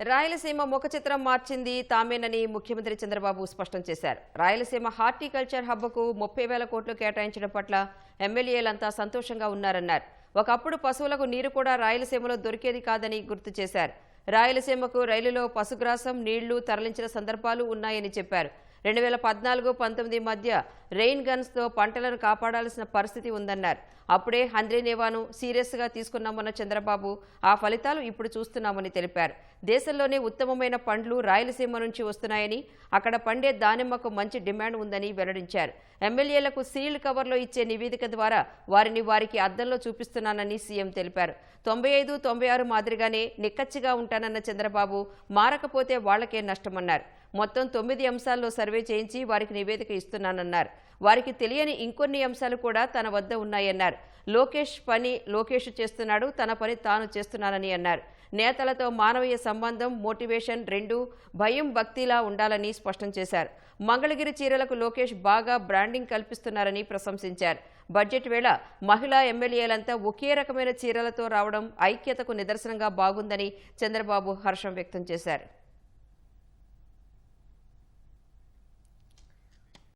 రాయలసీమ ముఖ చిత్రం మార్చింది తామేనని ముఖ్యమంత్రి చంద్రబాబు స్పష్టం చేశారు. రాయలసీమ హార్టికల్చర్ హబ్కు 30,000 కోట్లు కేటాయించడం పట్ల ఎమ్మెల్యేలంతా సంతోషంగా ఉన్నారన్నారు. ఒకప్పుడు పశువులకు నీరు కూడా రాయలసీమలో దొరికేది కాదని గుర్తు చేశారు. రాయలసీమకు రైలులో పశుగ్రాసం, నీళ్లు తరలించిన సందర్భాలు ఉన్నాయని చెప్పారు. 2014-19 మధ్య రెయిన్ గన్స్తో పంటలను కాపాడాల్సిన పరిస్థితి ఉందన్నారు. అప్పుడే హంద్రీనేవాను సీరియస్గా తీసుకున్నామన్న చంద్రబాబు ఆ ఫలితాలు ఇప్పుడు చూస్తున్నామని తెలిపారు. దేశంలోనే ఉత్తమమైన పండ్లు రాయలసీమ నుంచి వస్తున్నాయని, అక్కడ పండే దానిమ్మకు మంచి డిమాండ్ ఉందని వెల్లడించారు. ఎమ్మెల్యేలకు సీల్డ్ కవర్లో ఇచ్చే నివేదిక ద్వారా వారికి అద్దంలో చూపిస్తున్నానని సీఎం తెలిపారు. 95-96 మాదిరిగానే నిక్కచ్చిగా ఉంటానన్న చంద్రబాబు మారకపోతే వాళ్లకే నష్టమన్నారు. మొత్తం 9 అంశాల్లో సర్వే చేయించి వారికి నివేదిక ఇస్తున్నానన్నారు. వారికి తెలియని ఇంకొన్ని అంశాలు కూడా తన వద్ద ఉన్నాయన్నారు. లోకేష్ పని లోకేష్ చేస్తున్నాడు, తన పని తాను చేస్తున్నానని అన్నారు. నేతలతో మానవీయ సంబంధం, మోటివేషన్ రెండూ భయం భక్తిలా ఉండాలని స్పష్టం చేశారు. మంగళగిరి చీరలకు లోకేష్ బాగా బ్రాండింగ్ కల్పిస్తున్నారని ప్రశంసించారు. బడ్జెట్ వేళ మహిళా ఎమ్మెల్యేలంతా ఒకే రకమైన చీరలతో రావడం ఐక్యతకు నిదర్శనంగా బాగుందని చంద్రబాబు హర్షం వ్యక్తం చేశారు.